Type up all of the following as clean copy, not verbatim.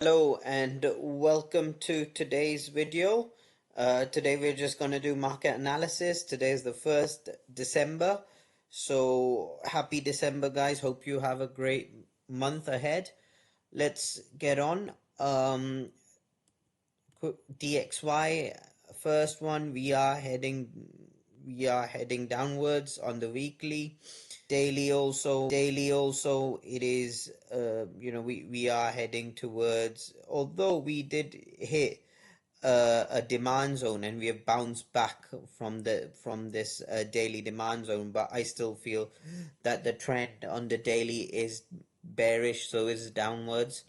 Hello and welcome to today's video. Today we're just going to do market analysis. Today is the 1st December. So happy December, guys. Hope you have a great month ahead. Let's get on. DXY, first one, we are heading downwards on the weekly. Daily also it is we are heading towards, although we did hit a demand zone and we have bounced back from this daily demand zone, but I still feel that the trend on the daily is bearish, so it's downwards.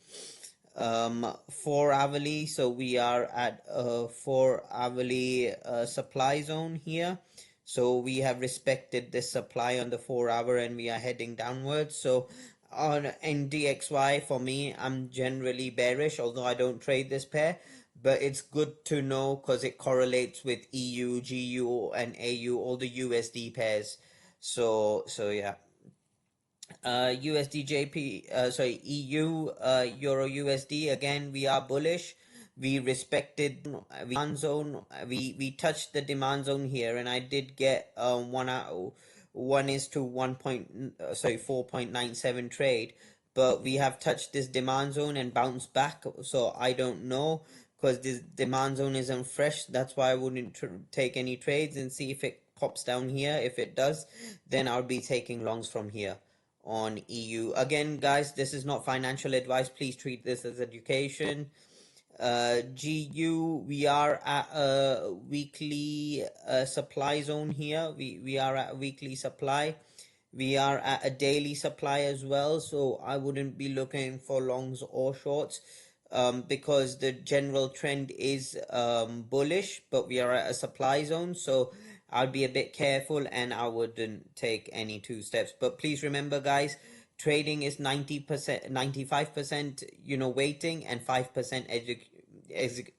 4 hourly, so we are at a 4 hourly supply zone here. So we have respected this supply on the 4 hour and we are heading downwards. So on NDXY, for me, I'm generally bearish, although I don't trade this pair, but it's good to know because it correlates with EU, GU and AU, all the USD pairs. So yeah. EU, Euro USD, again, we are bullish. We respected demand zone. We touched the demand zone here, and I did get 4.97 trade, but we have touched this demand zone and bounced back. So I don't know, because this demand zone isn't fresh. That's why I wouldn't take any trades and see if it pops down here. If it does, then I'll be taking longs from here on EU. Again, guys, this is not financial advice. Please treat this as education. GU, we are at a weekly supply zone here. We are at a weekly supply. We are at a daily supply as well, so I wouldn't be looking for longs or shorts, because the general trend is bullish, but we are at a supply zone, so I'll be a bit careful and I wouldn't take any two steps. But please remember, guys, trading is 90%, 95%, waiting, and 5%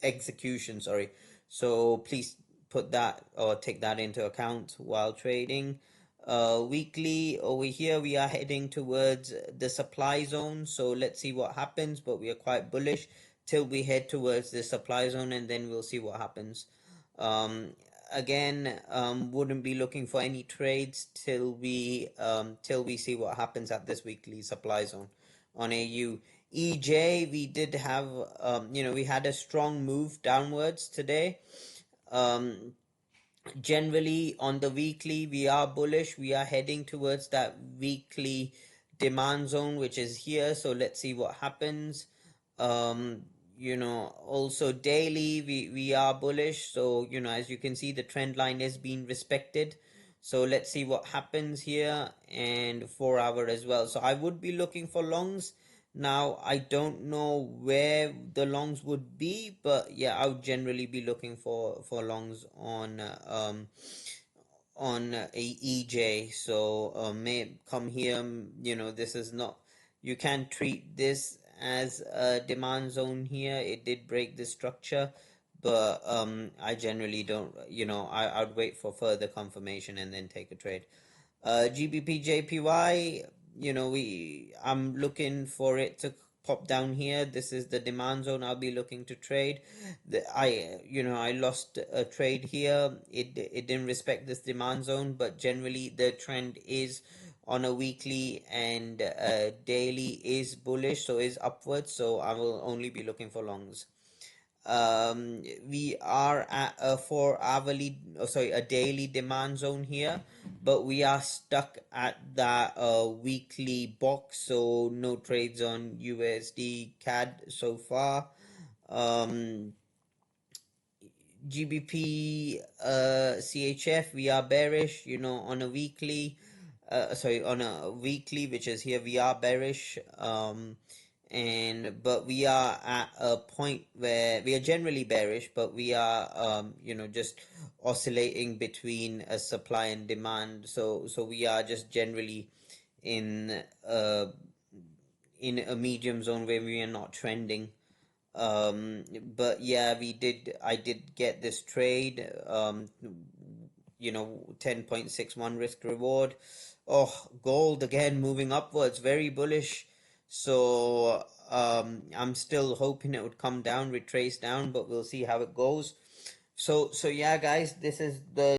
execution, sorry. So please put that or take that into account while trading. Weekly, over here we are heading towards the supply zone, so let's see what happens, but we are quite bullish till we head towards the supply zone, and then we'll see what happens. Again, wouldn't be looking for any trades till we see what happens at this weekly supply zone. On AU, EJ, we did have we had a strong move downwards today. Generally on the weekly we are bullish. We are heading towards that weekly demand zone, which is here, so let's see what happens. Also daily we are bullish, so as you can see, the trend line is being respected, so let's see what happens here. And 4 hour as well, so I would be looking for longs. Now I don't know where the longs would be, but yeah, I would generally be looking for longs on a EJ. So may come here, this is not, you can't treat this as a demand zone here. It did break the structure, but I generally don't, I'd wait for further confirmation and then take a trade. GBP JPY, I'm looking for it to pop down here. This is the demand zone I'll be looking to trade. I lost a trade here. It didn't respect this demand zone, but generally the trend is on a weekly and daily is bullish, so is upwards, so I will only be looking for longs. We are at a a daily demand zone here, but we are stuck at that weekly box, so no trades on USD CAD so far. GBP CHF, we are bearish, on a weekly, which is here, we are bearish. But we are at a point where we are generally bearish, but we are just oscillating between a supply and demand, so we are just generally in a medium zone where we are not trending. But yeah, I did get this trade, 10.61 risk reward. Oh, gold again moving upwards, very bullish. So I'm still hoping it would come down, retrace down, but we'll see how it goes. So yeah, guys, this is the